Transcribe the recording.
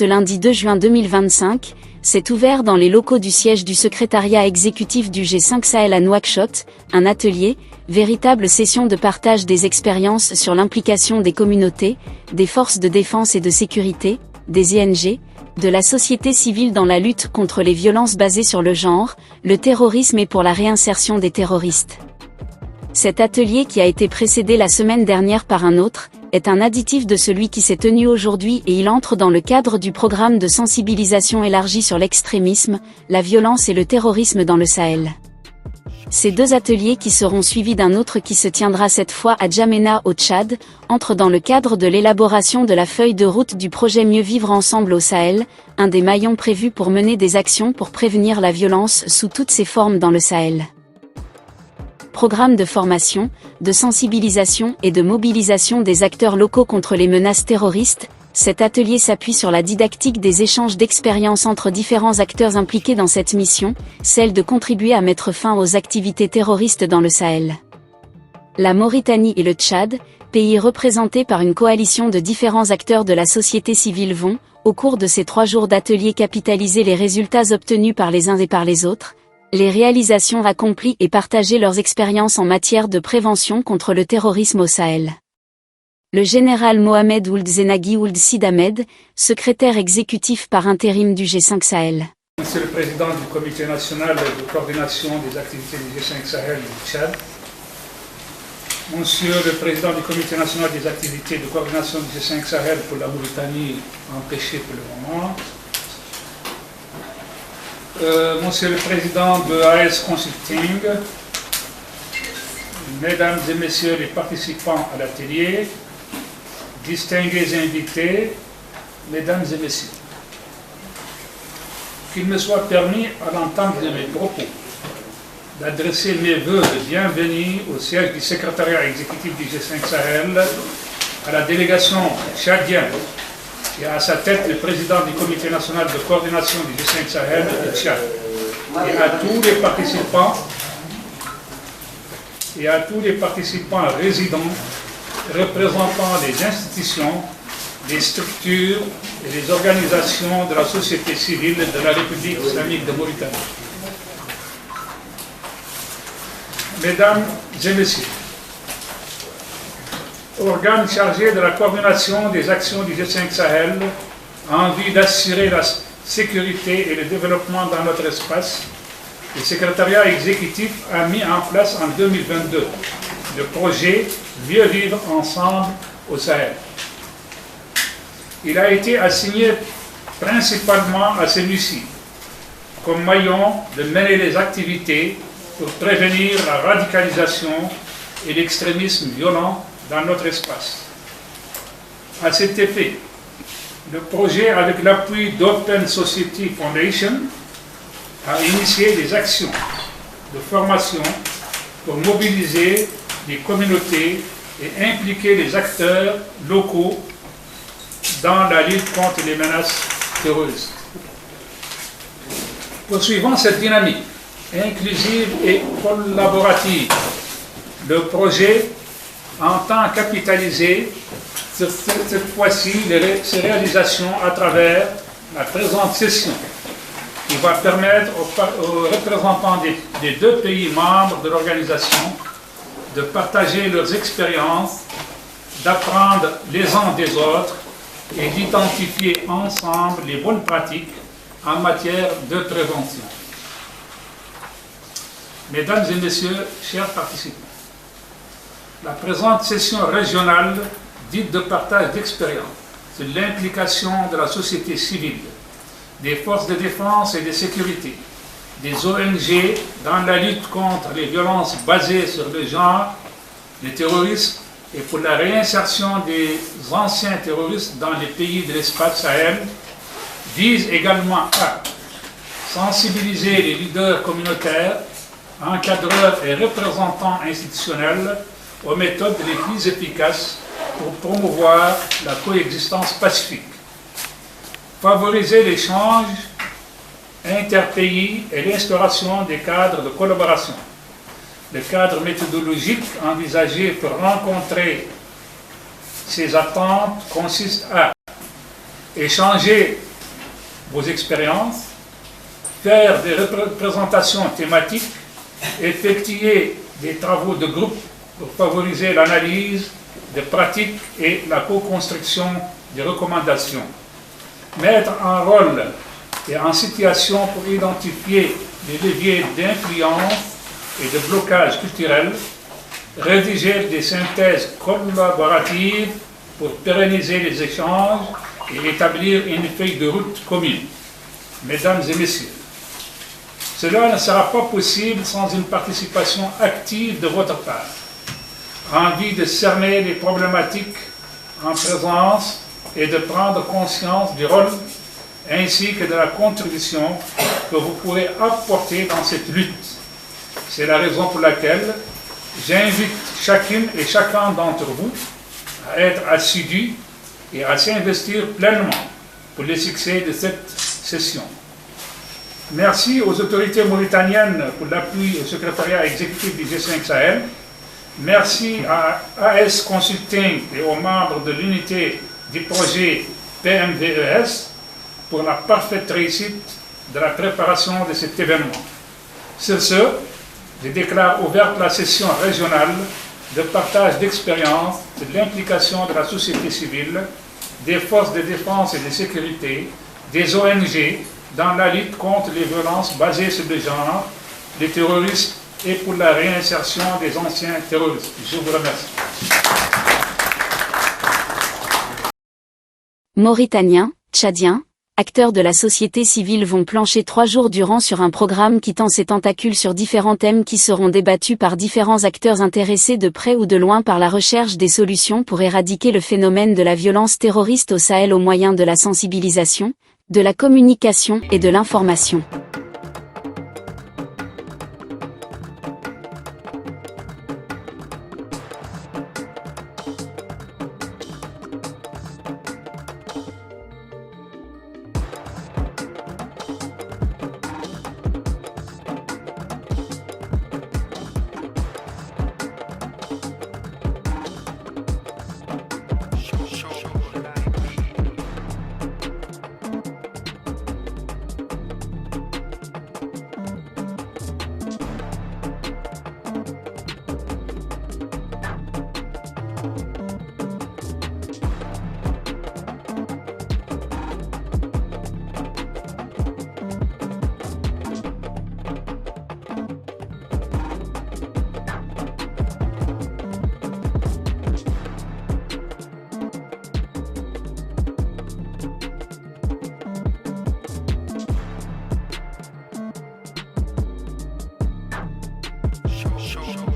ce lundi 2 juin 2025, s'est ouvert dans les locaux du siège du secrétariat exécutif du G5 Sahel à Nouakchott, un atelier, véritable session de partage des expériences sur l'implication des communautés, des forces de défense et de sécurité, des ING, de la société civile dans la lutte contre les violences basées sur le genre, le terrorisme et pour la réinsertion des terroristes. Cet atelier qui a été précédé la semaine dernière par un autre, est un additif de celui qui s'est tenu aujourd'hui et il entre dans le cadre du programme de sensibilisation élargie sur l'extrémisme, la violence et le terrorisme dans le Sahel. Ces deux ateliers qui seront suivis d'un autre qui se tiendra cette fois à Djamena au Tchad, entrent dans le cadre de l'élaboration de la feuille de route du projet Mieux vivre ensemble au Sahel, un des maillons prévus pour mener des actions pour prévenir la violence sous toutes ses formes dans le Sahel. Programme de formation, de sensibilisation et de mobilisation des acteurs locaux contre les menaces terroristes, cet atelier s'appuie sur la didactique des échanges d'expériences entre différents acteurs impliqués dans cette mission, celle de contribuer à mettre fin aux activités terroristes dans le Sahel. La Mauritanie et le Tchad, pays représentés par une coalition de différents acteurs de la société civile vont, au cours de ces 3 jours d'atelier capitaliser les résultats obtenus par les uns et par les autres, les réalisations accomplies et partager leurs expériences en matière de prévention contre le terrorisme au Sahel. Le général Mohamed Ould Zenaghi Ould Sid Ahmed, secrétaire exécutif par intérim du G5 Sahel. Monsieur le Président du Comité national de coordination des activités du G5 Sahel du Tchad, Monsieur le Président du Comité national des activités de coordination du G5 Sahel pour la Mauritanie, empêché pour le moment, Monsieur le Président de AS Consulting, Mesdames et Messieurs les participants à l'atelier, distingués invités, Mesdames et Messieurs, qu'il me soit permis à l'entame de mes propos d'adresser mes vœux de bienvenue au siège du secrétariat exécutif du G5 Sahel, à la délégation tchadienne et à sa tête le président du comité national de coordination du G5 Sahel du Tchad, et à tous les participants résidents, représentant les institutions, les structures et les organisations de la société civile de la République islamique de Mauritanie. Mesdames et Messieurs, organe chargé de la coordination des actions du G5 Sahel en vue d'assurer la sécurité et le développement dans notre espace, le secrétariat exécutif a mis en place en 2022 le projet Mieux vivre ensemble au Sahel. Il a été assigné principalement à celui-ci comme maillon de mener les activités pour prévenir la radicalisation et l'extrémisme violent dans notre espace. À cet effet, le projet, avec l'appui d'Open Society Foundation, a initié des actions de formation pour mobiliser les communautés et impliquer les acteurs locaux dans la lutte contre les menaces terroristes. Poursuivant cette dynamique inclusive et collaborative, le projet entend capitaliser cette fois-ci ses réalisations à travers la présente session qui va permettre aux représentants des 2 pays membres de l'organisation de partager leurs expériences, d'apprendre les uns des autres et d'identifier ensemble les bonnes pratiques en matière de prévention. Mesdames et Messieurs, chers participants, la présente session régionale dite de partage d'expériences sur l'implication de la société civile, des forces de défense et de sécurité, des ONG dans la lutte contre les violences basées sur le genre, le terrorisme et pour la réinsertion des anciens terroristes dans les pays de l'espace Sahel, vise également à sensibiliser les leaders communautaires, encadreurs et représentants institutionnels aux méthodes les plus efficaces pour promouvoir la coexistence pacifique, favoriser l'échange interpays et l'instauration des cadres de collaboration. Le cadre méthodologique envisagé pour rencontrer ces attentes consiste à échanger vos expériences, faire des représentations thématiques, effectuer des travaux de groupe pour favoriser l'analyse des pratiques et la co-construction des recommandations, mettre en rôle et en situation pour identifier les leviers d'influence et de blocage culturel, rédiger des synthèses collaboratives pour pérenniser les échanges et établir une feuille de route commune. Mesdames et messieurs, cela ne sera pas possible sans une participation active de votre part, envie de cerner les problématiques en présence et de prendre conscience du rôle ainsi que de la contribution que vous pourrez apporter dans cette lutte. C'est la raison pour laquelle j'invite chacune et chacun d'entre vous à être assidus et à s'investir pleinement pour le succès de cette session. Merci aux autorités mauritaniennes pour l'appui au secrétariat exécutif du G5 Sahel. Merci à AS Consulting et aux membres de l'unité du projet PMVES pour la parfaite réussite de la préparation de cet événement. Sur ce, je déclare ouverte la session régionale de partage d'expériences, de l'implication de la société civile, des forces de défense et de sécurité, des ONG dans la lutte contre les violences basées sur le genre, les terroristes et pour la réinsertion des anciens terroristes. Je vous remercie. Mauritaniens, Tchadiens, acteurs de la société civile vont plancher 3 jours durant sur un programme qui tend ses tentacules sur différents thèmes qui seront débattus par différents acteurs intéressés de près ou de loin par la recherche des solutions pour éradiquer le phénomène de la violence terroriste au Sahel au moyen de la sensibilisation, de la communication et de l'information. Show.